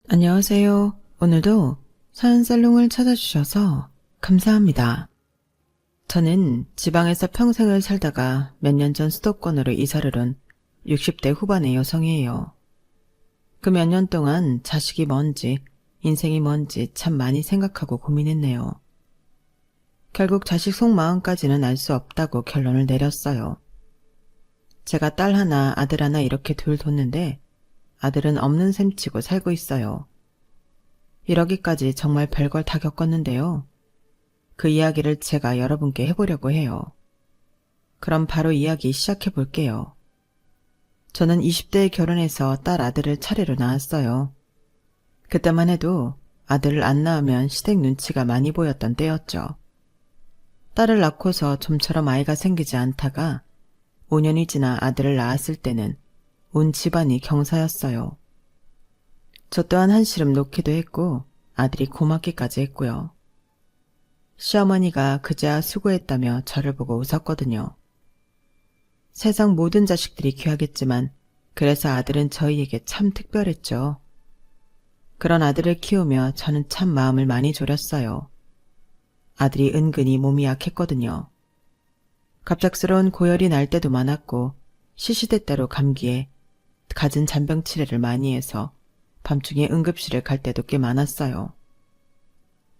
안녕하세요. 오늘도 사연살롱을 찾아주셔서 감사합니다. 저는 지방에서 평생을 살다가 몇 년 전 수도권으로 이사를 온 60대 후반의 여성이에요. 그 몇 년 동안 자식이 뭔지, 인생이 뭔지 참 많이 생각하고 고민했네요. 결국 자식 속마음까지는 알 수 없다고 결론을 내렸어요. 제가 딸 하나, 아들 하나 이렇게 둘 뒀는데 아들은 없는 셈치고 살고 있어요. 이러기까지 정말 별걸 다 겪었는데요. 그 이야기를 제가 여러분께 해보려고 해요. 그럼 바로 이야기 시작해 볼게요. 저는 20대에 결혼해서 딸 아들을 차례로 낳았어요. 그때만 해도 아들을 안 낳으면 시댁 눈치가 많이 보였던 때였죠. 딸을 낳고서 좀처럼 아이가 생기지 않다가 5년이 지나 아들을 낳았을 때는 온 집안이 경사였어요. 저 또한 한시름 놓기도 했고 아들이 고맙기까지 했고요. 시어머니가 그제야 수고했다며 저를 보고 웃었거든요. 세상 모든 자식들이 귀하겠지만 그래서 아들은 저희에게 참 특별했죠. 그런 아들을 키우며 저는 참 마음을 많이 졸였어요. 아들이 은근히 몸이 약했거든요. 갑작스러운 고열이 날 때도 많았고 시시때때로 감기에 갖은 잔병 치레를 많이 해서 밤중에 응급실을 갈 때도 꽤 많았어요.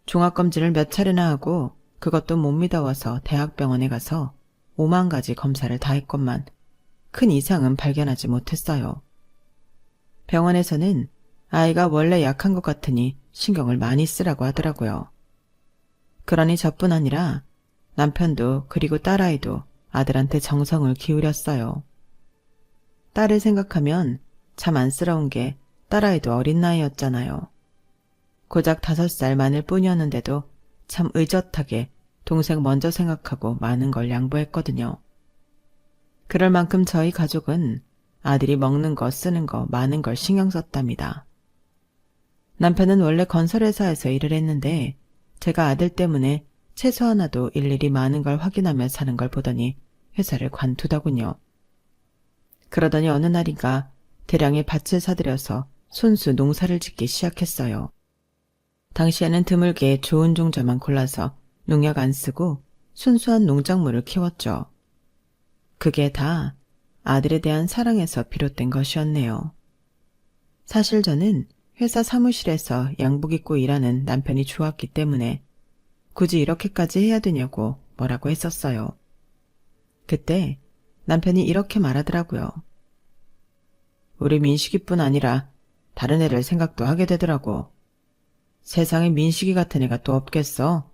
종합검진을 몇 차례나 하고 그것도 못 믿어와서 대학병원에 가서 5만 가지 검사를 다 했건만 큰 이상은 발견하지 못했어요. 병원에서는 아이가 원래 약한 것 같으니 신경을 많이 쓰라고 하더라고요. 그러니 저뿐 아니라 남편도 그리고 딸아이도 아들한테 정성을 기울였어요. 딸을 생각하면 참 안쓰러운 게 딸아이도 어린 나이였잖아요. 고작 5살 많을 뿐이었는데도 참 의젓하게 동생 먼저 생각하고 많은 걸 양보했거든요. 그럴 만큼 저희 가족은 아들이 먹는 거 쓰는 거 많은 걸 신경 썼답니다. 남편은 원래 건설회사에서 일을 했는데 제가 아들 때문에 채소 하나도 일일이 많은 걸 확인하며 사는 걸 보더니 회사를 관두더군요. 그러더니 어느 날인가 대량의 밭을 사들여서 손수 농사를 짓기 시작했어요. 당시에는 드물게 좋은 종자만 골라서 농약 안 쓰고 순수한 농작물을 키웠죠. 그게 다 아들에 대한 사랑에서 비롯된 것이었네요. 사실 저는 회사 사무실에서 양복 입고 일하는 남편이 좋았기 때문에 굳이 이렇게까지 해야 되냐고 뭐라고 했었어요. 그때 남편이 이렇게 말하더라고요. 우리 민식이뿐 아니라 다른 애를 생각도 하게 되더라고. 세상에 민식이 같은 애가 또 없겠어.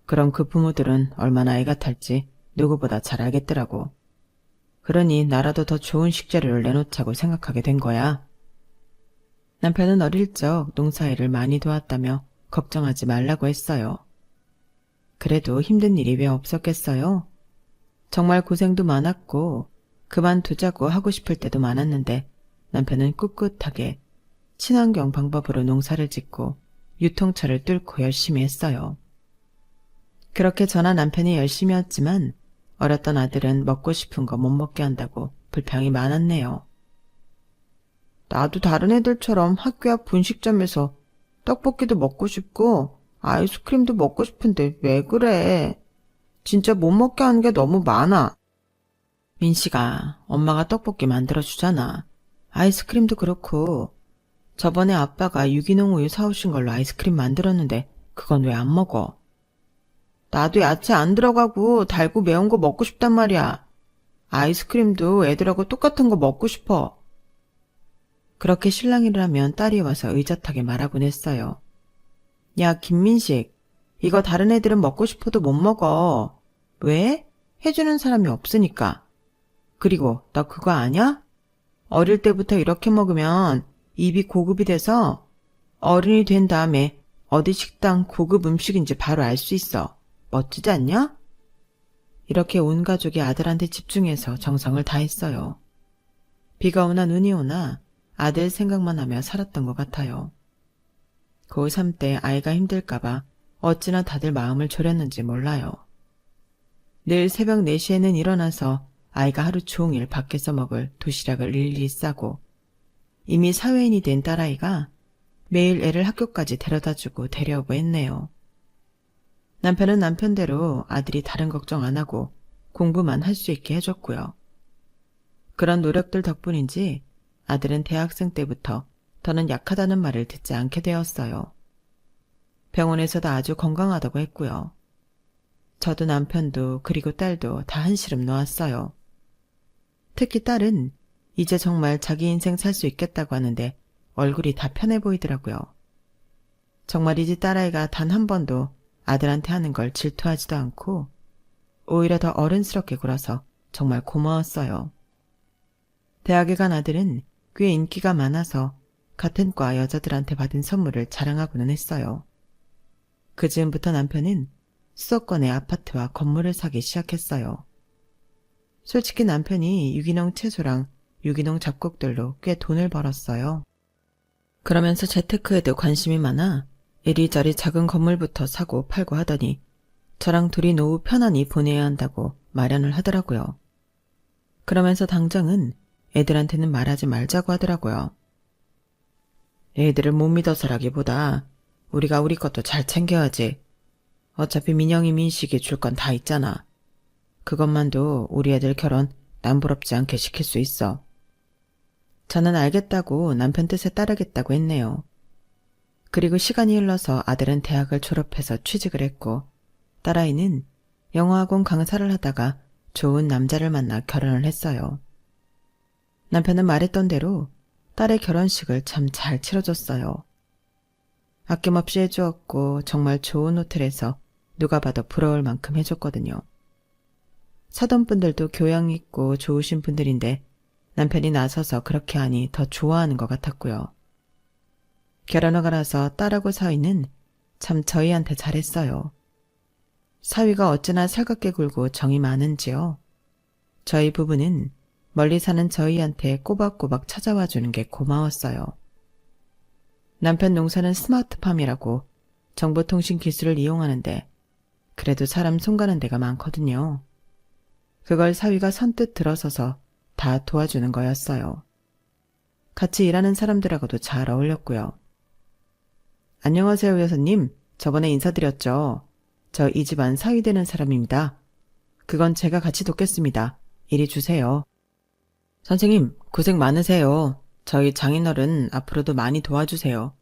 그럼 그 부모들은 얼마나 애가 탈지 누구보다 잘 알겠더라고. 그러니 나라도 더 좋은 식재료를 내놓자고 생각하게 된 거야. 남편은 어릴 적 농사일을 많이 도왔다며 걱정하지 말라고 했어요. 그래도 힘든 일이 왜 없었겠어요? 정말 고생도 많았고 그만두자고 하고 싶을 때도 많았는데 남편은 꿋꿋하게 친환경 방법으로 농사를 짓고 유통처를 뚫고 열심히 했어요. 그렇게 저나 남편이 열심히 했지만 어렸던 아들은 먹고 싶은 거 못 먹게 한다고 불평이 많았네요. 나도 다른 애들처럼 학교 앞 분식점에서 떡볶이도 먹고 싶고 아이스크림도 먹고 싶은데 왜 그래? 진짜 못 먹게 하는 게 너무 많아. 민식아, 엄마가 떡볶이 만들어주잖아. 아이스크림도 그렇고 저번에 아빠가 유기농 우유 사오신 걸로 아이스크림 만들었는데 그건 왜 안 먹어? 나도 야채 안 들어가고 달고 매운 거 먹고 싶단 말이야. 아이스크림도 애들하고 똑같은 거 먹고 싶어. 그렇게 실랑이를 하면 딸이 와서 의젓하게 말하곤 했어요. 야, 김민식, 이거 다른 애들은 먹고 싶어도 못 먹어. 왜? 해주는 사람이 없으니까. 그리고 너 그거 아냐? 어릴 때부터 이렇게 먹으면 입이 고급이 돼서 어른이 된 다음에 어디 식당 고급 음식인지 바로 알 수 있어. 멋지지 않냐? 이렇게 온 가족이 아들한테 집중해서 정성을 다했어요. 비가 오나 눈이 오나 아들 생각만 하며 살았던 것 같아요. 고3 때 아이가 힘들까봐 어찌나 다들 마음을 졸였는지 몰라요. 늘 새벽 4시에는 일어나서 아이가 하루 종일 밖에서 먹을 도시락을 일일이 싸고 이미 사회인이 된 딸아이가 매일 애를 학교까지 데려다주고 데려오고 했네요. 남편은 남편대로 아들이 다른 걱정 안 하고 공부만 할 수 있게 해줬고요. 그런 노력들 덕분인지 아들은 대학생 때부터 더는 약하다는 말을 듣지 않게 되었어요. 병원에서도 아주 건강하다고 했고요. 저도 남편도 그리고 딸도 다 한시름 놓았어요. 특히 딸은 이제 정말 자기 인생 살 수 있겠다고 하는데 얼굴이 다 편해 보이더라고요. 정말이지 딸아이가 단 한 번도 아들한테 하는 걸 질투하지도 않고 오히려 더 어른스럽게 굴어서 정말 고마웠어요. 대학에 간 아들은 꽤 인기가 많아서 같은 과 여자들한테 받은 선물을 자랑하고는 했어요. 그 즈음부터 남편은 수도권의 아파트와 건물을 사기 시작했어요. 솔직히 남편이 유기농 채소랑 유기농 잡곡들로 꽤 돈을 벌었어요. 그러면서 재테크에도 관심이 많아 이리저리 작은 건물부터 사고 팔고 하더니 저랑 둘이 노후 편안히 보내야 한다고 마련을 하더라고요. 그러면서 당장은 애들한테는 말하지 말자고 하더라고요. 애들을 못 믿어서라기보다 우리가 우리 것도 잘 챙겨야지. 어차피 민영이 민식이 줄 건 다 있잖아. 그것만도 우리 애들 결혼 남부럽지 않게 시킬 수 있어. 저는 알겠다고 남편 뜻에 따르겠다고 했네요. 그리고 시간이 흘러서 아들은 대학을 졸업해서 취직을 했고 딸아이는 영어학원 강사를 하다가 좋은 남자를 만나 결혼을 했어요. 남편은 말했던 대로 딸의 결혼식을 참 잘 치러줬어요. 아낌없이 해주었고 정말 좋은 호텔에서 누가 봐도 부러울 만큼 해줬거든요. 사돈분들도 교양 있고 좋으신 분들인데 남편이 나서서 그렇게 하니 더 좋아하는 것 같았고요. 결혼하고 나서 딸하고 사위는 참 저희한테 잘했어요. 사위가 어찌나 살갑게 굴고 정이 많은지요. 저희 부부는 멀리 사는 저희한테 꼬박꼬박 찾아와 주는 게 고마웠어요. 남편 농사는 스마트팜이라고 정보통신 기술을 이용하는데 그래도 사람 손 가는 데가 많거든요. 그걸 사위가 선뜻 들어서서 다 도와주는 거였어요. 같이 일하는 사람들하고도 잘 어울렸고요. 안녕하세요 여사님, 저번에 인사드렸죠. 저 이 집안 사위 되는 사람입니다. 그건 제가 같이 돕겠습니다. 이리 주세요. 선생님, 고생 많으세요. 저희 장인어른 앞으로도 많이 도와주세요.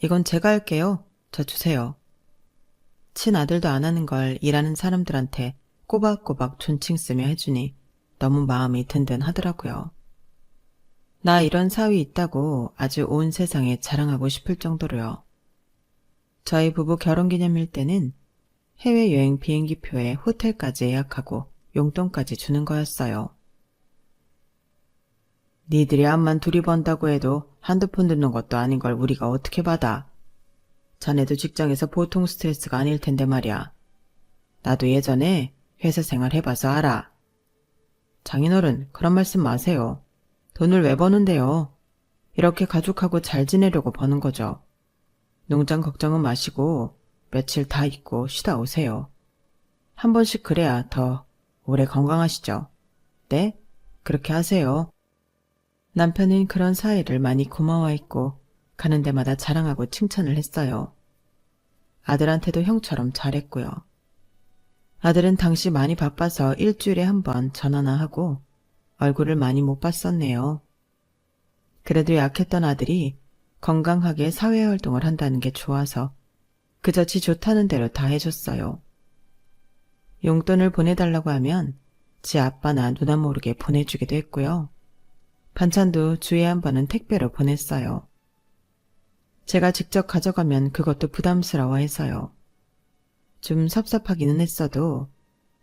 이건 제가 할게요. 저 주세요. 친아들도 안 하는 걸 일하는 사람들한테 꼬박꼬박 존칭 쓰며 해주니 너무 마음이 든든하더라고요. 나 이런 사위 있다고 아주 온 세상에 자랑하고 싶을 정도로요. 저희 부부 결혼기념일 때는 해외여행 비행기표에 호텔까지 예약하고 용돈까지 주는 거였어요. 니들이 암만 둘이 번다고 해도 한두 푼 드는 것도 아닌 걸 우리가 어떻게 받아. 자네도 직장에서 보통 스트레스가 아닐 텐데 말이야. 나도 예전에 회사 생활 해봐서 알아. 장인어른, 그런 말씀 마세요. 돈을 왜 버는데요? 이렇게 가족하고 잘 지내려고 버는 거죠. 농장 걱정은 마시고 며칠 다 잊고 쉬다 오세요. 한 번씩 그래야 더 오래 건강하시죠. 네? 그렇게 하세요. 남편은 그런 사이를 많이 고마워했고 가는 데마다 자랑하고 칭찬을 했어요. 아들한테도 형처럼 잘했고요. 아들은 당시 많이 바빠서 일주일에 한 번 전화나 하고 얼굴을 많이 못 봤었네요. 그래도 약했던 아들이 건강하게 사회활동을 한다는 게 좋아서 그저 지 좋다는 대로 다 해줬어요. 용돈을 보내달라고 하면 지 아빠나 누나 모르게 보내주기도 했고요. 반찬도 주에 한 번은 택배로 보냈어요. 제가 직접 가져가면 그것도 부담스러워해서요. 좀 섭섭하기는 했어도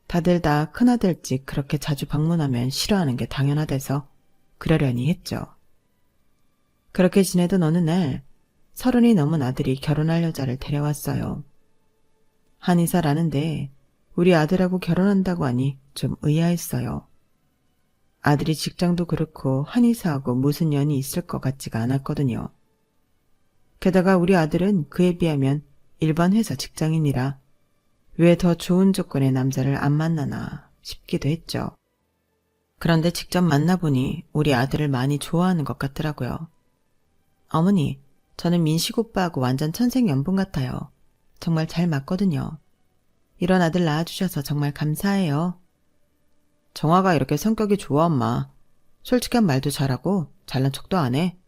다들 다 큰아들집 그렇게 자주 방문하면 싫어하는 게 당연하대서 그러려니 했죠. 그렇게 지내던 어느 날 30이 넘은 아들이 결혼할 여자를 데려왔어요. 한의사라는데 우리 아들하고 결혼한다고 하니 좀 의아했어요. 아들이 직장도 그렇고 한의사하고 무슨 연이 있을 것 같지가 않았거든요. 게다가 우리 아들은 그에 비하면 일반 회사 직장인이라 왜 더 좋은 조건의 남자를 안 만나나 싶기도 했죠. 그런데 직접 만나보니 우리 아들을 많이 좋아하는 것 같더라고요. 어머니, 저는 민식 오빠하고 완전 천생연분 같아요. 정말 잘 맞거든요. 이런 아들 낳아주셔서 정말 감사해요. 정화가 이렇게 성격이 좋아, 엄마. 솔직한 말도 잘하고 잘난 척도 안 해.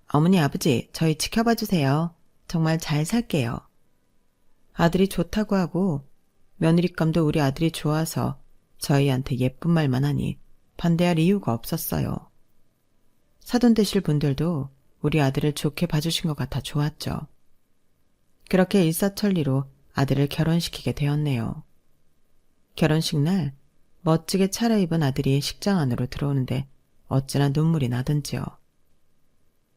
어머니, 아버지, 저희 지켜봐 주세요. 정말 잘 살게요. 아들이 좋다고 하고 며느리감도 우리 아들이 좋아서 저희한테 예쁜 말만 하니 반대할 이유가 없었어요. 사돈 되실 분들도 우리 아들을 좋게 봐주신 것 같아 좋았죠. 그렇게 일사천리로 아들을 결혼시키게 되었네요. 결혼식 날 멋지게 차려입은 아들이 식장 안으로 들어오는데 어찌나 눈물이 나든지요.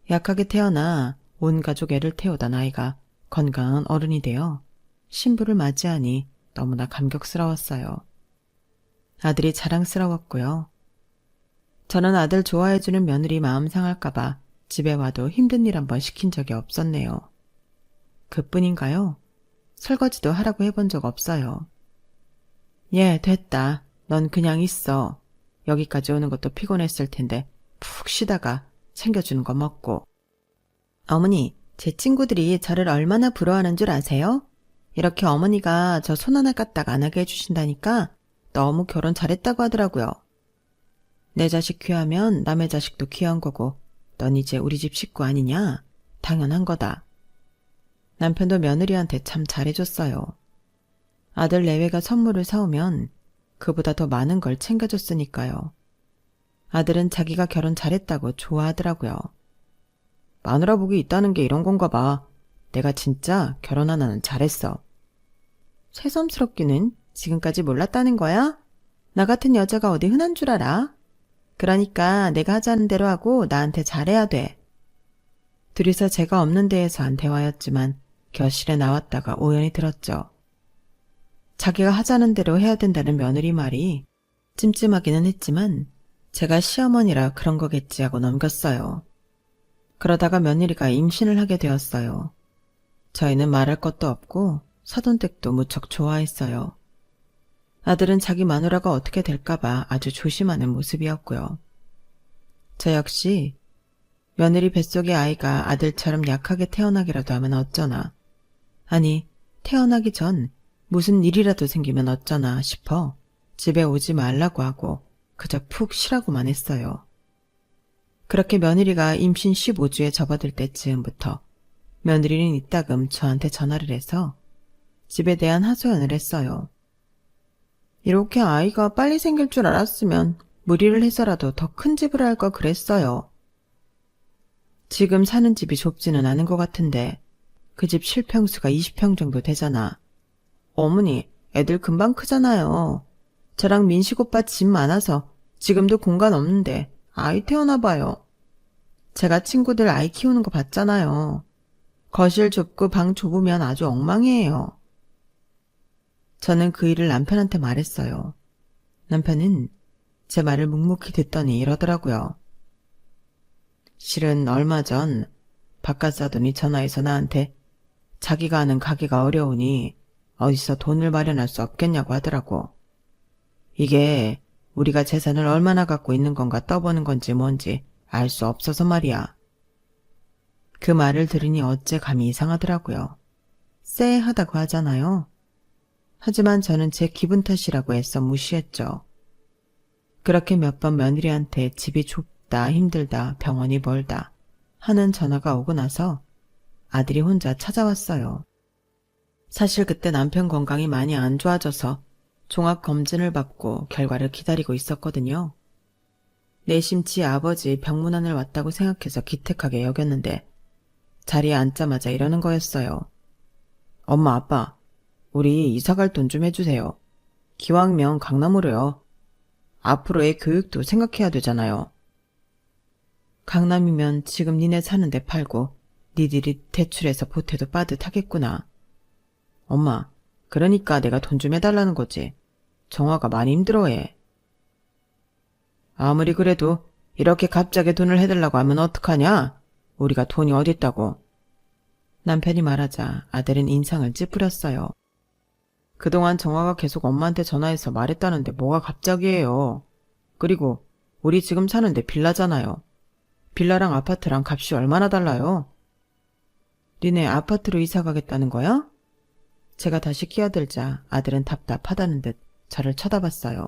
약하게 태어나 온 가족 애를 태우던 아이가 건강한 어른이 되어 신부를 맞이하니 너무나 감격스러웠어요. 아들이 자랑스러웠고요. 저는 아들 좋아해주는 며느리 마음 상할까봐 집에 와도 힘든 일 한번 시킨 적이 없었네요. 그뿐인가요? 설거지도 하라고 해본 적 없어요. 예, 됐다. 넌 그냥 있어. 여기까지 오는 것도 피곤했을 텐데 푹 쉬다가 챙겨주는 거 먹고. 어머니, 제 친구들이 저를 얼마나 부러워하는 줄 아세요? 이렇게 어머니가 저 손 하나 까딱 안 하게 해주신다니까 너무 결혼 잘했다고 하더라고요. 내 자식 귀하면 남의 자식도 귀한 거고 넌 이제 우리 집 식구 아니냐? 당연한 거다. 남편도 며느리한테 참 잘해줬어요. 아들 내외가 선물을 사오면 그보다 더 많은 걸 챙겨줬으니까요. 아들은 자기가 결혼 잘했다고 좋아하더라고요. 마누라 복이 있다는 게 이런 건가 봐. 내가 진짜 결혼 하나는 잘했어. 새삼스럽기는 지금까지 몰랐다는 거야? 나 같은 여자가 어디 흔한 줄 알아? 그러니까 내가 하자는 대로 하고 나한테 잘해야 돼. 둘이서 제가 없는 데에서 한 대화였지만 교실에 나왔다가 우연히 들었죠. 자기가 하자는 대로 해야 된다는 며느리 말이 찜찜하기는 했지만 제가 시어머니라 그런 거겠지 하고 넘겼어요. 그러다가 며느리가 임신을 하게 되었어요. 저희는 말할 것도 없고 사돈댁도 무척 좋아했어요. 아들은 자기 마누라가 어떻게 될까봐 아주 조심하는 모습이었고요. 저 역시 며느리 뱃속의 아이가 아들처럼 약하게 태어나기라도 하면 어쩌나. 아니, 태어나기 전 무슨 일이라도 생기면 어쩌나 싶어 집에 오지 말라고 하고 그저 푹 쉬라고만 했어요. 그렇게 며느리가 임신 15주에 접어들 때쯤부터 며느리는 이따금 저한테 전화를 해서 집에 대한 하소연을 했어요. 이렇게 아이가 빨리 생길 줄 알았으면 무리를 해서라도 더 큰 집을 할 걸 그랬어요. 지금 사는 집이 좁지는 않은 것 같은데 그 집 실평수가 20평 정도 되잖아. 어머니, 애들 금방 크잖아요. 저랑 민식 오빠 집 많아서 지금도 공간 없는데 아이 태어나 봐요. 제가 친구들 아이 키우는 거 봤잖아요. 거실 좁고 방 좁으면 아주 엉망이에요. 저는 그 일을 남편한테 말했어요. 남편은 제 말을 묵묵히 듣더니 이러더라고요. 실은 얼마 전 바깥 사돈이 전화해서 나한테 자기가 아는 가게가 어려우니 어디서 돈을 마련할 수 없겠냐고 하더라고. 이게 우리가 재산을 얼마나 갖고 있는 건가 떠보는 건지 뭔지 알 수 없어서 말이야. 그 말을 들으니 어째 감이 이상하더라고요. 쎄하다고 하잖아요. 하지만 저는 제 기분 탓이라고 애써 무시했죠. 그렇게 몇 번 며느리한테 집이 좁다, 힘들다, 병원이 멀다 하는 전화가 오고 나서 아들이 혼자 찾아왔어요. 사실 그때 남편 건강이 많이 안 좋아져서 종합검진을 받고 결과를 기다리고 있었거든요. 내심 지 아버지 병문안을 왔다고 생각해서 기특하게 여겼는데 자리에 앉자마자 이러는 거였어요. 엄마, 아빠, 우리 이사갈 돈 좀 해주세요. 기왕이면 강남으로요. 앞으로의 교육도 생각해야 되잖아요. 강남이면 지금 니네 사는데 팔고 니들이 대출해서 보태도 빠듯하겠구나. 엄마, 그러니까 내가 돈 좀 해달라는 거지. 정화가 많이 힘들어해. 아무리 그래도 이렇게 갑자기 돈을 해달라고 하면 어떡하냐? 우리가 돈이 어딨다고. 남편이 말하자 아들은 인상을 찌푸렸어요. 그동안 정화가 계속 엄마한테 전화해서 말했다는데 뭐가 갑자기예요. 그리고 우리 지금 사는데 빌라잖아요. 빌라랑 아파트랑 값이 얼마나 달라요? 니네 아파트로 이사 가겠다는 거야? 제가 다시 끼어들자 아들은 답답하다는 듯 저를 쳐다봤어요.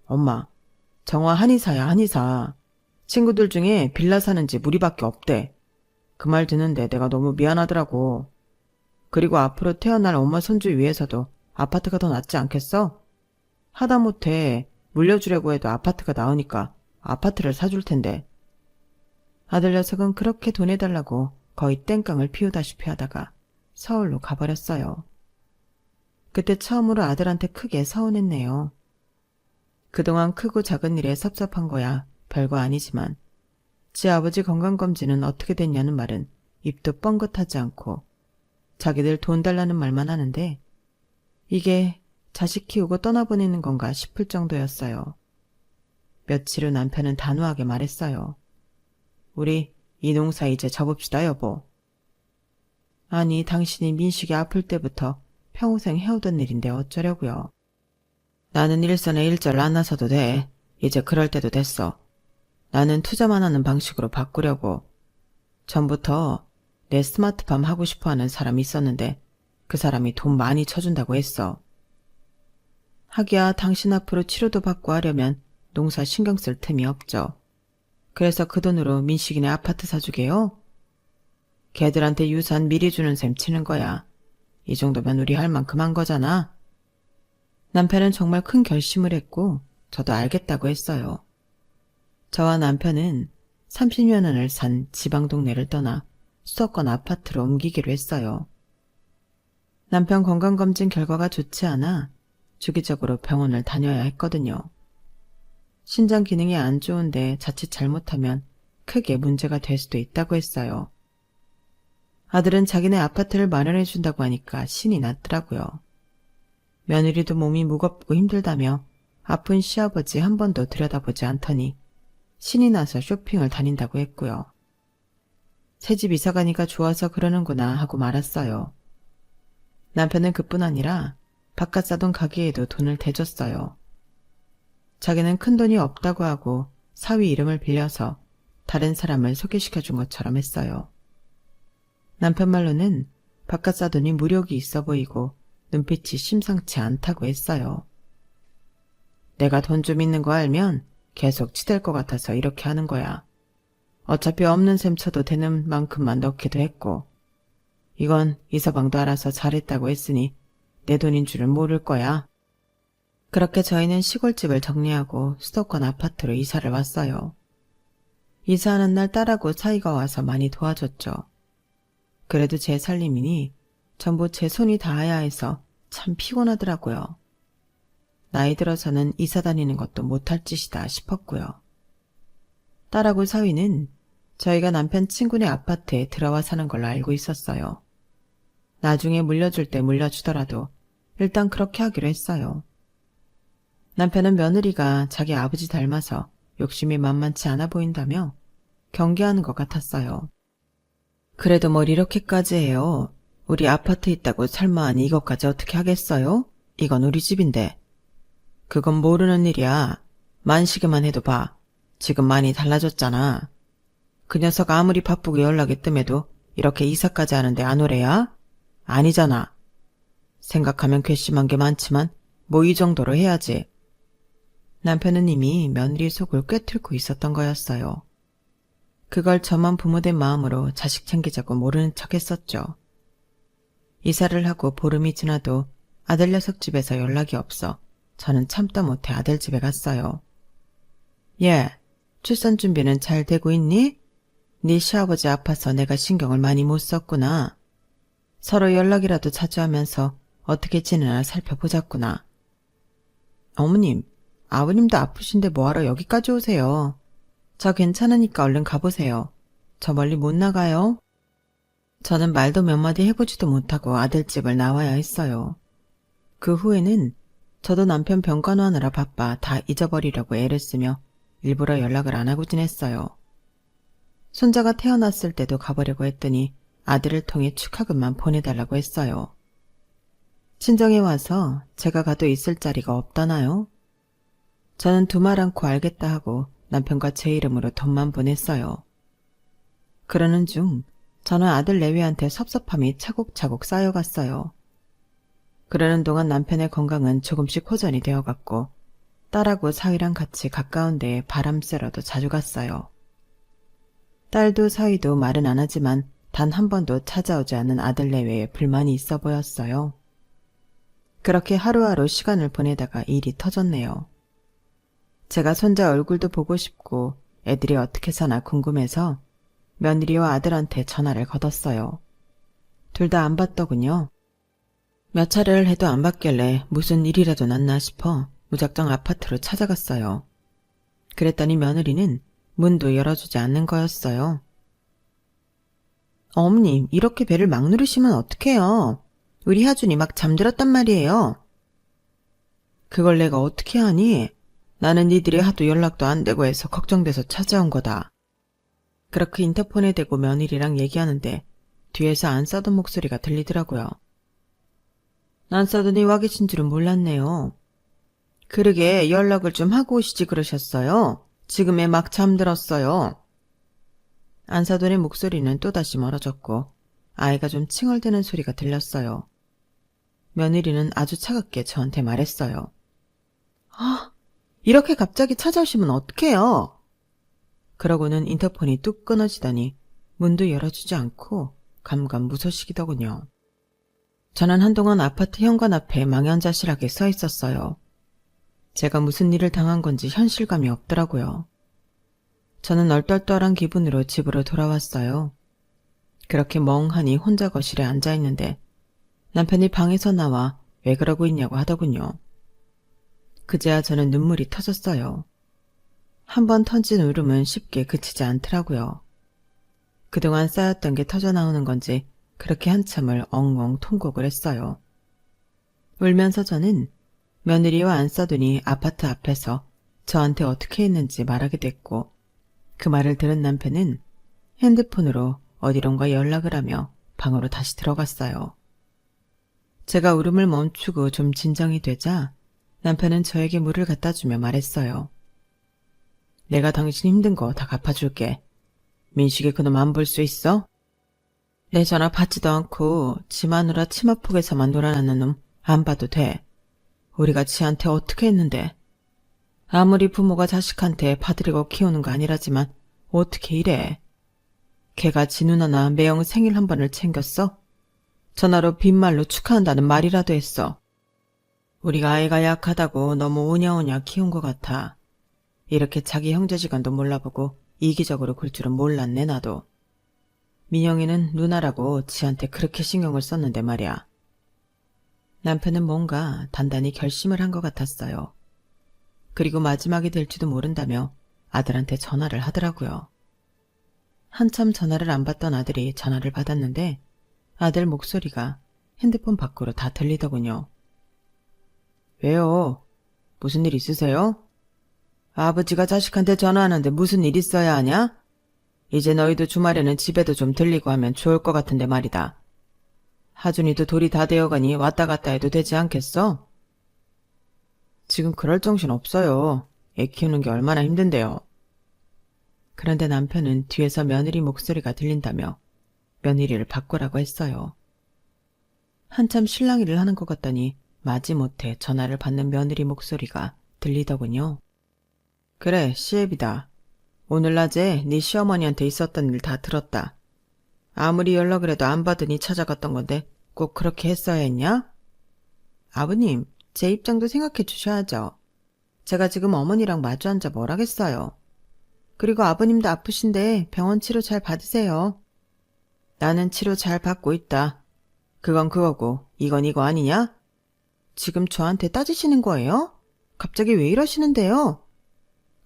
엄마, 정화 한의사야, 한의사. 친구들 중에 빌라 사는 집 우리밖에 없대. 그 말 듣는데 내가 너무 미안하더라고. 그리고 앞으로 태어날 엄마 손주 위해서도 아파트가 더 낫지 않겠어? 하다못해 물려주려고 해도 아파트가 나으니까 아파트를 사줄 텐데. 아들 녀석은 그렇게 돈 해달라고 거의 땡깡을 피우다시피 하다가 서울로 가버렸어요. 그때 처음으로 아들한테 크게 서운했네요. 그동안 크고 작은 일에 섭섭한 거야 별거 아니지만 지 아버지 건강검진은 어떻게 됐냐는 말은 입도 뻥긋하지 않고 자기들 돈 달라는 말만 하는데 이게 자식 키우고 떠나보내는 건가 싶을 정도였어요. 며칠 후 남편은 단호하게 말했어요. 우리 이 농사 이제 접읍시다 여보. 아니 당신이 민식이 아플 때부터 평생 해오던 일인데 어쩌려고요. 나는 일선에 일절 안 나서도 돼. 이제 그럴 때도 됐어. 나는 투자만 하는 방식으로 바꾸려고. 전부터 내 스마트팜 하고 싶어하는 사람이 있었는데 그 사람이 돈 많이 쳐준다고 했어. 하기야 당신 앞으로 치료도 받고 하려면 농사 신경 쓸 틈이 없죠. 그래서 그 돈으로 민식이네 아파트 사주게요? 걔들한테 유산 미리 주는 셈 치는 거야. 이 정도면 우리 할 만큼 한 거잖아. 남편은 정말 큰 결심을 했고 저도 알겠다고 했어요. 저와 남편은 30여 년을 산 지방 동네를 떠나 수도권 아파트로 옮기기로 했어요. 남편 건강검진 결과가 좋지 않아 주기적으로 병원을 다녀야 했거든요. 신장 기능이 안 좋은데 자칫 잘못하면 크게 문제가 될 수도 있다고 했어요. 아들은 자기네 아파트를 마련해 준다고 하니까 신이 났더라고요. 며느리도 몸이 무겁고 힘들다며 아픈 시아버지 한 번도 들여다보지 않더니 신이 나서 쇼핑을 다닌다고 했고요. 새집 이사 가니까 좋아서 그러는구나 하고 말았어요. 남편은 그뿐 아니라 바깥 사돈 가게에도 돈을 대줬어요. 자기는 큰돈이 없다고 하고 사위 이름을 빌려서 다른 사람을 소개시켜준 것처럼 했어요. 남편 말로는 바깥 사돈이 무력이 있어 보이고 눈빛이 심상치 않다고 했어요. 내가 돈 좀 있는 거 알면 계속 치댈 것 같아서 이렇게 하는 거야. 어차피 없는 셈 쳐도 되는 만큼만 넣기도 했고 이건 이서방도 알아서 잘했다고 했으니 내 돈인 줄은 모를 거야. 그렇게 저희는 시골집을 정리하고 수도권 아파트로 이사를 왔어요. 이사하는 날 딸하고 사이가 와서 많이 도와줬죠. 그래도 제 살림이니 전부 제 손이 닿아야 해서 참 피곤하더라고요. 나이 들어서는 이사 다니는 것도 못할 짓이다 싶었고요. 딸하고 사위는 저희가 남편 친구네 아파트에 들어와 사는 걸로 알고 있었어요. 나중에 물려줄 때 물려주더라도 일단 그렇게 하기로 했어요. 남편은 며느리가 자기 아버지 닮아서 욕심이 만만치 않아 보인다며 경계하는 것 같았어요. 그래도 뭘 이렇게까지 해요. 우리 아파트 있다고 설마 아니 이것까지 어떻게 하겠어요? 이건 우리 집인데. 그건 모르는 일이야. 만식이만 해도 봐. 지금 많이 달라졌잖아. 그 녀석 아무리 바쁘게 연락이 뜸해도 이렇게 이사까지 하는데 안 오래야? 아니잖아. 생각하면 괘씸한 게 많지만 뭐 이 정도로 해야지. 남편은 이미 며느리 속을 꿰뚫고 있었던 거였어요. 그걸 저만 부모된 마음으로 자식 챙기자고 모르는 척 했었죠. 이사를 하고 보름이 지나도 아들 녀석 집에서 연락이 없어 저는 참다 못해 아들 집에 갔어요. 얘, 출산 준비는 잘 되고 있니? 네 시아버지 아파서 내가 신경을 많이 못 썼구나. 서로 연락이라도 자주 하면서 어떻게 지내나 살펴보자꾸나. 어머님, 아버님도 아프신데 뭐하러 여기까지 오세요? 저 괜찮으니까 얼른 가보세요. 저 멀리 못 나가요. 저는 말도 몇 마디 해보지도 못하고 아들 집을 나와야 했어요. 그 후에는 저도 남편 병간호하느라 바빠 다 잊어버리려고 애를 쓰며 일부러 연락을 안 하고 지냈어요. 손자가 태어났을 때도 가보려고 했더니 아들을 통해 축하금만 보내달라고 했어요. 친정에 와서 제가 가도 있을 자리가 없다나요? 저는 두말 않고 알겠다 하고 남편과 제 이름으로 돈만 보냈어요. 그러는 중 저는 아들 내외한테 섭섭함이 차곡차곡 쌓여갔어요. 그러는 동안 남편의 건강은 조금씩 호전이 되어갔고 딸하고 사위랑 같이 가까운 데에 바람 쐬러도 자주 갔어요. 딸도 사위도 말은 안 하지만 단 한 번도 찾아오지 않은 아들 내외에 불만이 있어 보였어요. 그렇게 하루하루 시간을 보내다가 일이 터졌네요. 제가 손자 얼굴도 보고 싶고 애들이 어떻게 사나 궁금해서 며느리와 아들한테 전화를 걸었어요. 둘 다 안 받더군요. 몇 차례를 해도 안 받길래 무슨 일이라도 났나 싶어 무작정 아파트로 찾아갔어요. 그랬더니 며느리는 문도 열어주지 않는 거였어요. 어머님, 이렇게 배를 막 누르시면 어떡해요? 우리 하준이 막 잠들었단 말이에요. 그걸 내가 어떻게 하니? 나는 니들이 하도 연락도 안 되고 해서 걱정돼서 찾아온 거다. 그렇게 인터폰에 대고 며느리랑 얘기하는데 뒤에서 안 싸던 목소리가 들리더라고요. 안 싸더니 와 계신 줄은 몰랐네요. 그러게 연락을 좀 하고 오시지 그러셨어요. 지금에 막 잠들었어요. 안사돈의 목소리는 또다시 멀어졌고 아이가 좀 칭얼대는 소리가 들렸어요. 며느리는 아주 차갑게 저한테 말했어요. 아, 이렇게 갑자기 찾아오시면 어떡해요? 그러고는 인터폰이 뚝 끊어지더니 문도 열어주지 않고 감감무소식이더군요. 저는 한동안 아파트 현관 앞에 망연자실하게 서 있었어요. 제가 무슨 일을 당한 건지 현실감이 없더라고요. 저는 얼떨떨한 기분으로 집으로 돌아왔어요. 그렇게 멍하니 혼자 거실에 앉아있는데 남편이 방에서 나와 왜 그러고 있냐고 하더군요. 그제야 저는 눈물이 터졌어요. 한번 던진 울음은 쉽게 그치지 않더라고요. 그동안 쌓였던 게 터져나오는 건지 그렇게 한참을 엉엉 통곡을 했어요. 울면서 저는 며느리와 안싸돈이 아파트 앞에서 저한테 어떻게 했는지 말하게 됐고 그 말을 들은 남편은 핸드폰으로 어디론가 연락을 하며 방으로 다시 들어갔어요. 제가 울음을 멈추고 좀 진정이 되자 남편은 저에게 물을 갖다 주며 말했어요. 내가 당신 힘든 거 다 갚아줄게. 민식이 그놈 안 볼 수 있어? 내 전화 받지도 않고 지 마누라 치마폭에서만 놀아나는 놈 안 봐도 돼. 우리가 지한테 어떻게 했는데. 아무리 부모가 자식한테 봐드리고 키우는 거 아니라지만 어떻게 이래. 걔가 지 누나나 매형 생일 한 번을 챙겼어? 전화로 빈말로 축하한다는 말이라도 했어. 우리가 아이가 약하다고 너무 오냐오냐 키운 것 같아. 이렇게 자기 형제지간도 몰라보고 이기적으로 굴 줄은 몰랐네 나도. 민영이는 누나라고 지한테 그렇게 신경을 썼는데 말이야. 남편은 뭔가 단단히 결심을 한 것 같았어요. 그리고 마지막이 될지도 모른다며 아들한테 전화를 하더라고요. 한참 전화를 안 받던 아들이 전화를 받았는데 아들 목소리가 핸드폰 밖으로 다 들리더군요. 왜요? 무슨 일 있으세요? 아버지가 자식한테 전화하는데 무슨 일 있어야 하냐? 이제 너희도 주말에는 집에도 좀 들리고 하면 좋을 것 같은데 말이다. 하준이도 돌이 다 되어가니 왔다 갔다 해도 되지 않겠어? 지금 그럴 정신 없어요. 애 키우는 게 얼마나 힘든데요. 그런데 남편은 뒤에서 며느리 목소리가 들린다며 며느리를 바꾸라고 했어요. 한참 실랑이를 하는 것 같더니 마지못해 전화를 받는 며느리 목소리가 들리더군요. 그래, 시애비다. 오늘 낮에 네 시어머니한테 있었던 일 다 들었다. 아무리 연락을 해도 안 받으니 찾아갔던 건데 꼭 그렇게 했어야 했냐? 아버님, 제 입장도 생각해 주셔야죠. 제가 지금 어머니랑 마주 앉아 뭘 하겠어요. 그리고 아버님도 아프신데 병원 치료 잘 받으세요. 나는 치료 잘 받고 있다. 그건 그거고 이건 이거 아니냐? 지금 저한테 따지시는 거예요? 갑자기 왜 이러시는데요?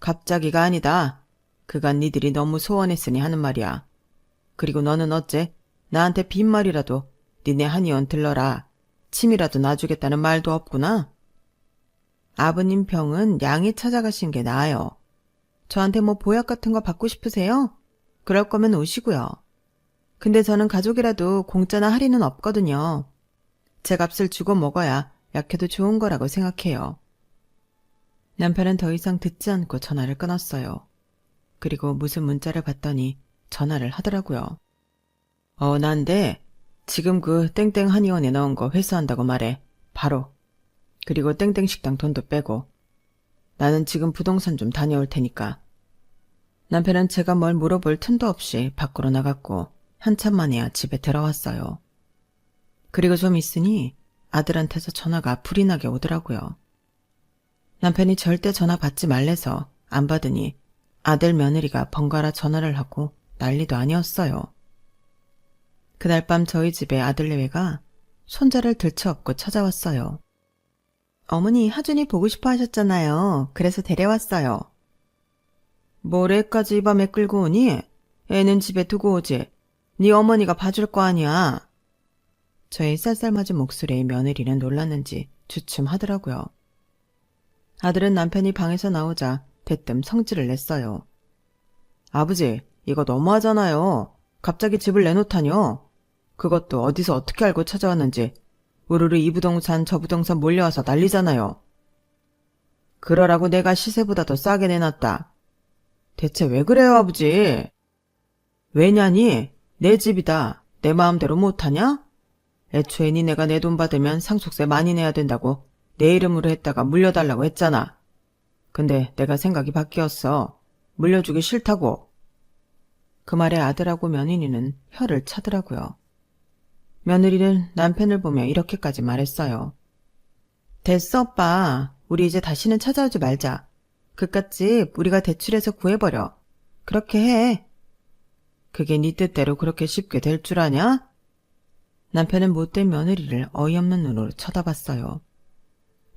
갑자기가 아니다. 그간 니들이 너무 소원했으니 하는 말이야. 그리고 너는 어째 나한테 빈말이라도 니네 한의원 들러라. 침이라도 놔주겠다는 말도 없구나. 아버님 병은 양이 찾아가신 게 나아요. 저한테 뭐 보약 같은 거 받고 싶으세요? 그럴 거면 오시고요. 근데 저는 가족이라도 공짜나 할인은 없거든요. 제 값을 주고 먹어야 약해도 좋은 거라고 생각해요. 남편은 더 이상 듣지 않고 전화를 끊었어요. 그리고 무슨 문자를 봤더니 전화를 하더라고요. 난데 지금 그 땡땡 한의원에 넣은 거 회수한다고 말해. 바로. 그리고 땡땡 식당 돈도 빼고. 나는 지금 부동산 좀 다녀올 테니까. 남편은 제가 뭘 물어볼 틈도 없이 밖으로 나갔고 한참 만에야 집에 들어왔어요. 그리고 좀 있으니 아들한테서 전화가 불이 나게 오더라고요. 남편이 절대 전화 받지 말래서 안 받으니 아들 며느리가 번갈아 전화를 하고 난리도 아니었어요. 그날 밤 저희 집에 아들 내외가 손자를 들쳐업고 찾아왔어요. 어머니 하준이 보고 싶어 하셨잖아요. 그래서 데려왔어요. 뭘 애까지 이 밤에 끌고 오니? 애는 집에 두고 오지. 네 어머니가 봐줄 거 아니야. 저의 쌀쌀맞은 목소리에 며느리는 놀랐는지 주춤하더라고요. 아들은 남편이 방에서 나오자 대뜸 성질을 냈어요. 아버지, 이거 너무하잖아요. 갑자기 집을 내놓다뇨. 그것도 어디서 어떻게 알고 찾아왔는지 우르르 이 부동산 저 부동산 몰려와서 난리잖아요. 그러라고 내가 시세보다 더 싸게 내놨다. 대체 왜 그래요, 아버지? 왜냐니? 내 집이다. 내 마음대로 못하냐? 애초에 니네가 내 돈 받으면 상속세 많이 내야 된다고 내 이름으로 했다가 물려달라고 했잖아. 근데 내가 생각이 바뀌었어. 물려주기 싫다고. 그 말에 아들하고 며느리는 혀를 차더라고요. 며느리는 남편을 보며 이렇게까지 말했어요. 됐어, 오빠. 우리 이제 다시는 찾아오지 말자. 그깟 집 우리가 대출해서 구해버려. 그렇게 해. 그게 네 뜻대로 그렇게 쉽게 될 줄 아냐? 남편은 못된 며느리를 어이없는 눈으로 쳐다봤어요.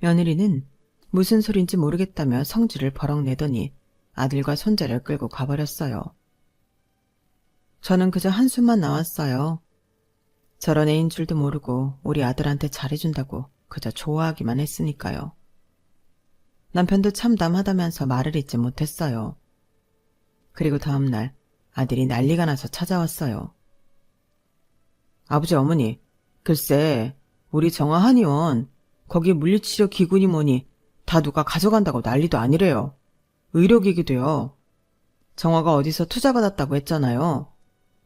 며느리는 무슨 소린지 모르겠다며 성질을 버럭 내더니 아들과 손자를 끌고 가버렸어요. 저는 그저 한숨만 나왔어요. 저런 애인 줄도 모르고 우리 아들한테 잘해준다고 그저 좋아하기만 했으니까요. 남편도 참담하다면서 말을 잇지 못했어요. 그리고 다음날 아들이 난리가 나서 찾아왔어요. 아버지 어머니, 글쎄 우리 정화 한의원 거기 물리치료 기구니 뭐니 다 누가 가져간다고 난리도 아니래요. 의료기기도요. 정화가 어디서 투자받았다고 했잖아요.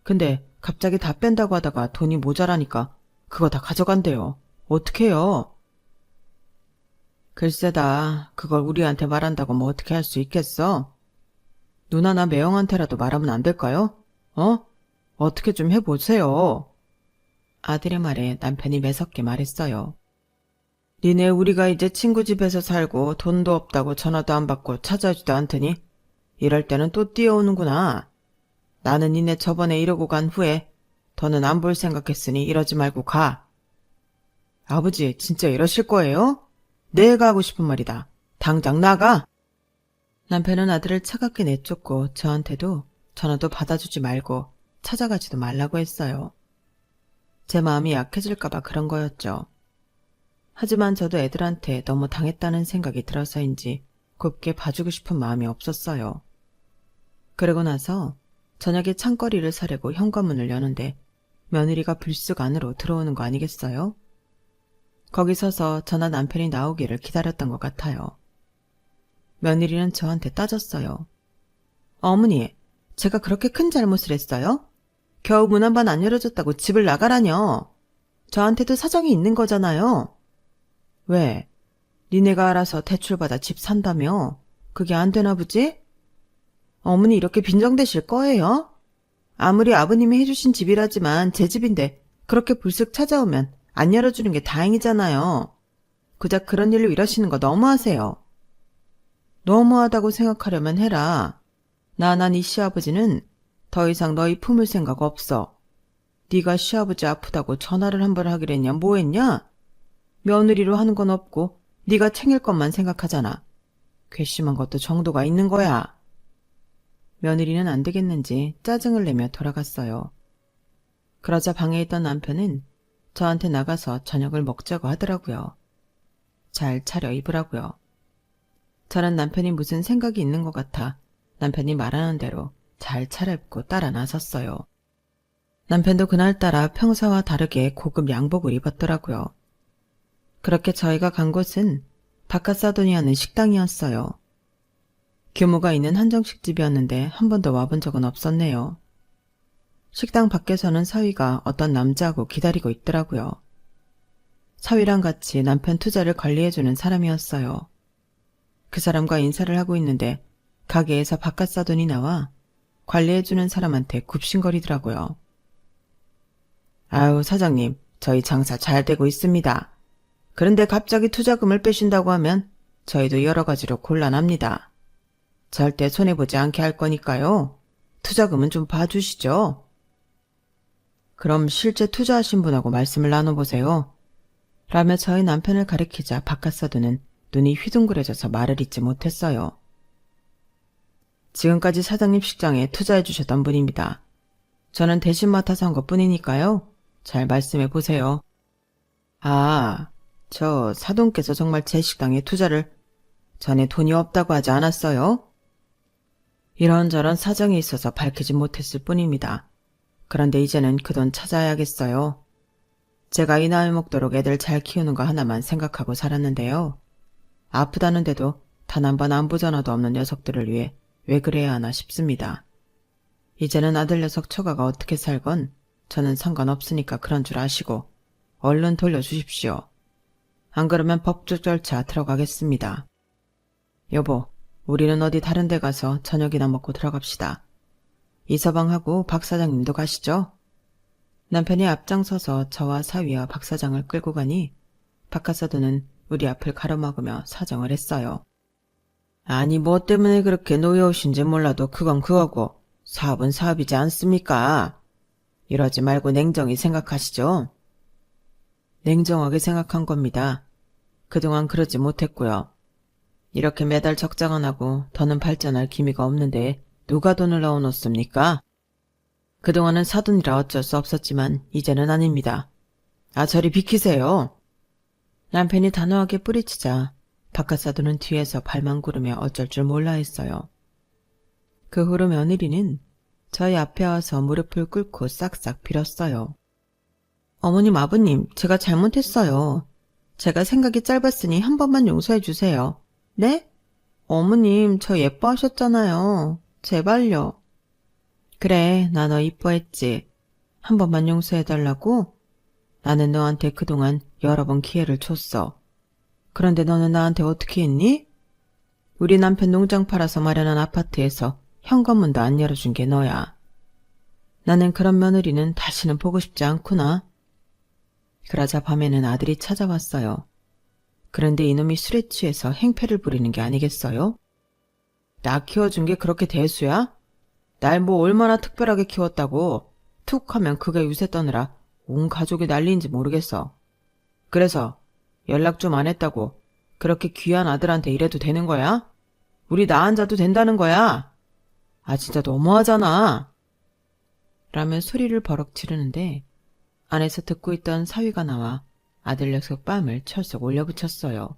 근데 갑자기 다 뺀다고 하다가 돈이 모자라니까 그거 다 가져간대요. 어떡해요? 글쎄다. 그걸 우리한테 말한다고 뭐 어떻게 할 수 있겠어? 누나나 매형한테라도 말하면 안 될까요? 어떻게 좀 해보세요. 아들의 말에 남편이 매섭게 말했어요. 니네 우리가 이제 친구 집에서 살고 돈도 없다고 전화도 안 받고 찾아오지도 않더니 이럴 때는 또 뛰어오는구나. 나는 니네 저번에 이러고 간 후에 더는 안 볼 생각했으니 이러지 말고 가. 아버지 진짜 이러실 거예요? 내가 하고 싶은 말이다. 당장 나가. 남편은 아들을 차갑게 내쫓고 저한테도 전화도 받아주지 말고 찾아가지도 말라고 했어요. 제 마음이 약해질까 봐 그런 거였죠. 하지만 저도 애들한테 너무 당했다는 생각이 들어서인지 곱게 봐주고 싶은 마음이 없었어요. 그러고 나서 저녁에 창거리를 사려고 현관문을 여는데 며느리가 불쑥 안으로 들어오는 거 아니겠어요? 거기 서서 저나 남편이 나오기를 기다렸던 것 같아요. 며느리는 저한테 따졌어요. 어머니, 제가 그렇게 큰 잘못을 했어요? 겨우 문 한 번 안 열어줬다고 집을 나가라뇨. 저한테도 사정이 있는 거잖아요. 왜? 니네가 알아서 대출받아 집 산다며? 그게 안 되나 보지? 어머니 이렇게 빈정대실 거예요? 아무리 아버님이 해주신 집이라지만 제 집인데 그렇게 불쑥 찾아오면 안 열어주는 게 다행이잖아요. 그저 그런 일로 이러시는 거 너무하세요. 너무하다고 생각하려면 해라. 난 이 시아버지는 더 이상 너희 품을 생각 없어. 네가 시아버지 아프다고 전화를 한 번 하기로 했냐 뭐 했냐? 며느리로 하는 건 없고 네가 챙길 것만 생각하잖아. 괘씸한 것도 정도가 있는 거야. 며느리는 안 되겠는지 짜증을 내며 돌아갔어요. 그러자 방에 있던 남편은 저한테 나가서 저녁을 먹자고 하더라고요. 잘 차려 입으라고요. 저는 남편이 무슨 생각이 있는 것 같아 남편이 말하는 대로 잘 차려입고 따라 나섰어요. 남편도 그날따라 평소와 다르게 고급 양복을 입었더라고요. 그렇게 저희가 간 곳은 바카사도니 하는 식당이었어요. 규모가 있는 한정식집이었는데 한 번도 와본 적은 없었네요. 식당 밖에서는 사위가 어떤 남자하고 기다리고 있더라고요. 사위랑 같이 남편 투자를 관리해주는 사람이었어요. 그 사람과 인사를 하고 있는데 가게에서 바깥사돈이 나와 관리해주는 사람한테 굽신거리더라고요. 아유, 사장님, 저희 장사 잘 되고 있습니다. 그런데 갑자기 투자금을 빼신다고 하면 저희도 여러 가지로 곤란합니다. 절대 손해보지 않게 할 거니까요. 투자금은 좀 봐주시죠. 그럼 실제 투자하신 분하고 말씀을 나눠보세요. 라며 저희 남편을 가리키자 바깥사돈은 눈이 휘둥그레져서 말을 잇지 못했어요. 지금까지 사장님 식장에 투자해 주셨던 분입니다. 저는 대신 맡아서 한 것뿐이니까요. 잘 말씀해 보세요. 아, 저 사돈께서 정말 제 식당에 투자를 전에 돈이 없다고 하지 않았어요? 이런저런 사정이 있어서 밝히지 못했을 뿐입니다. 그런데 이제는 그 돈 찾아야겠어요. 제가 이 나이 먹도록 애들 잘 키우는 거 하나만 생각하고 살았는데요. 아프다는데도 단 한 번 안부 전화도 없는 녀석들을 위해 왜 그래야 하나 싶습니다. 이제는 아들 녀석 처가가 어떻게 살건 저는 상관없으니까 그런 줄 아시고 얼른 돌려주십시오. 안 그러면 법적 절차 들어가겠습니다. 여보, 우리는 어디 다른 데 가서 저녁이나 먹고 들어갑시다. 이서방하고 박 사장님도 가시죠? 남편이 앞장서서 저와 사위와 박 사장을 끌고 가니 바깥사돈은 우리 앞을 가로막으며 사정을 했어요. 아니, 뭐 때문에 그렇게 노여우신지 몰라도 그건 그거고 사업은 사업이지 않습니까? 이러지 말고 냉정히 생각하시죠. 냉정하게 생각한 겁니다. 그동안 그러지 못했고요. 이렇게 매달 적장 안 하고 더는 발전할 기미가 없는데 누가 돈을 넣어놓습니까? 그동안은 사돈이라 어쩔 수 없었지만 이제는 아닙니다. 아, 저리 비키세요. 남편이 단호하게 뿌리치자 바깥사돈은 뒤에서 발만 구르며 어쩔 줄 몰라 했어요. 그 후로 며느리는 저희 앞에 와서 무릎을 꿇고 싹싹 빌었어요. 어머님, 아버님, 제가 잘못했어요. 제가 생각이 짧았으니 한 번만 용서해 주세요. 네? 어머님, 저 예뻐하셨잖아요. 제발요. 그래, 나 너 이뻐했지. 한 번만 용서해달라고? 나는 너한테 그동안 여러 번 기회를 줬어. 그런데 너는 나한테 어떻게 했니? 우리 남편 농장 팔아서 마련한 아파트에서 현관문도 안 열어준 게 너야. 나는 그런 며느리는 다시는 보고 싶지 않구나. 그러자 밤에는 아들이 찾아왔어요. 그런데 이놈이 술에 취해서 행패를 부리는 게 아니겠어요? 나 키워준 게 그렇게 대수야? 날 뭐 얼마나 특별하게 키웠다고 툭 하면 그게 유세 떠느라 온 가족이 난리인지 모르겠어. 그래서 연락 좀 안 했다고 그렇게 귀한 아들한테 이래도 되는 거야? 우리 나 앉아도 된다는 거야? 아, 진짜 너무하잖아. 라며 소리를 버럭 지르는데 안에서 듣고 있던 사위가 나와 아들 녀석 뺨을 철썩 올려붙였어요.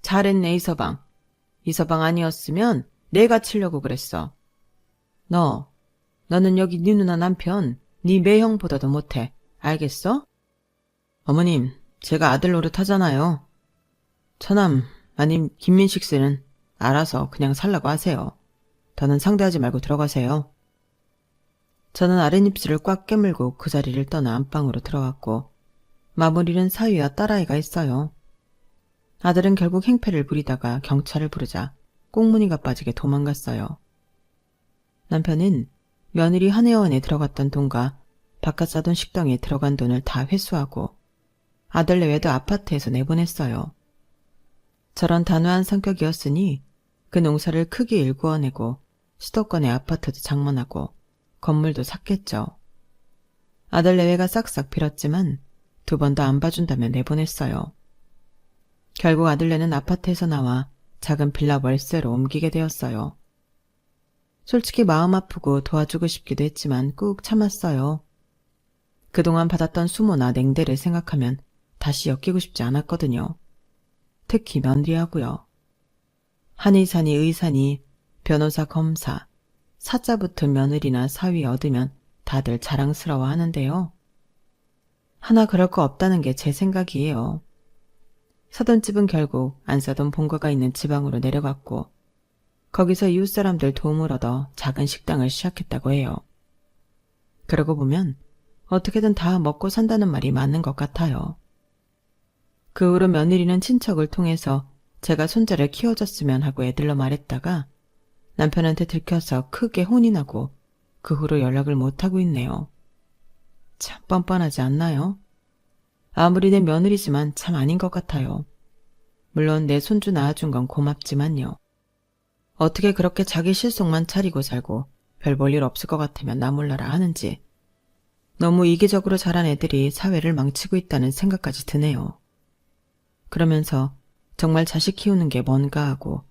잘했네, 이서방. 이서방 아니었으면 내가 치려고 그랬어. 너는 여기 네 누나 남편 네 매형보다도 못해. 알겠어? 어머님, 제가 아들 노릇하잖아요. 처남 아님 김민식 씨는 알아서 그냥 살라고 하세요. 더는 상대하지 말고 들어가세요. 저는 아랫입술을 꽉 깨물고 그 자리를 떠나 안방으로 들어왔고 마무리는 사위와 딸아이가 있어요. 아들은 결국 행패를 부리다가 경찰을 부르자 꽁무니가 빠지게 도망갔어요. 남편은 며느리 한혜원에 들어갔던 돈과 바깥 사돈 식당에 들어간 돈을 다 회수하고 아들 내외도 아파트에서 내보냈어요. 저런 단호한 성격이었으니 그 농사를 크게 일구어내고 수도권의 아파트도 장만하고 건물도 샀겠죠. 아들 내외가 싹싹 빌었지만 두 번 더 안 봐준다며 내보냈어요. 결국 아들네는 아파트에서 나와 작은 빌라 월세로 옮기게 되었어요. 솔직히 마음 아프고 도와주고 싶기도 했지만 꾹 참았어요. 그동안 받았던 수모나 냉대를 생각하면 다시 엮이고 싶지 않았거든요. 특히 며느리하고요. 한의사니 의사니 변호사 검사, 사자 붙은 며느리나 사위 얻으면 다들 자랑스러워 하는데요. 하나 그럴 거 없다는 게 제 생각이에요. 사돈집은 결국 안사돈 본가가 있는 지방으로 내려갔고 거기서 이웃사람들 도움을 얻어 작은 식당을 시작했다고 해요. 그러고 보면 어떻게든 다 먹고 산다는 말이 맞는 것 같아요. 그 후로 며느리는 친척을 통해서 제가 손자를 키워줬으면 하고 애들러 말했다가 남편한테 들켜서 크게 혼이 나고 그 후로 연락을 못하고 있네요. 참 뻔뻔하지 않나요? 아무리 내 며느리지만 참 아닌 것 같아요. 물론 내 손주 낳아준 건 고맙지만요. 어떻게 그렇게 자기 실속만 차리고 살고 별 볼 일 없을 것 같으면 나 몰라라 하는지. 너무 이기적으로 자란 애들이 사회를 망치고 있다는 생각까지 드네요. 그러면서 정말 자식 키우는 게 뭔가 하고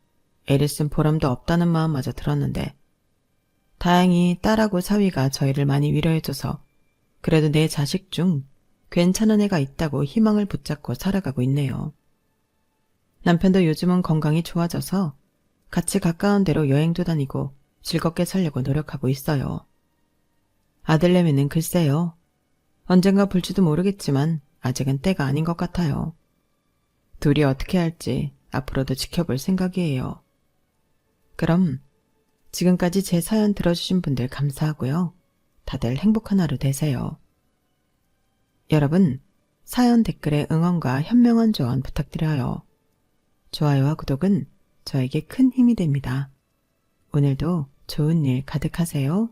애를 쓴 보람도 없다는 마음마저 들었는데 다행히 딸하고 사위가 저희를 많이 위로해줘서 그래도 내 자식 중 괜찮은 애가 있다고 희망을 붙잡고 살아가고 있네요. 남편도 요즘은 건강이 좋아져서 같이 가까운 데로 여행도 다니고 즐겁게 살려고 노력하고 있어요. 아들내미는 글쎄요. 언젠가 볼지도 모르겠지만 아직은 때가 아닌 것 같아요. 둘이 어떻게 할지 앞으로도 지켜볼 생각이에요. 그럼 지금까지 제 사연 들어주신 분들 감사하고요. 다들 행복한 하루 되세요. 여러분, 사연 댓글에 응원과 현명한 조언 부탁드려요. 좋아요와 구독은 저에게 큰 힘이 됩니다. 오늘도 좋은 일 가득하세요.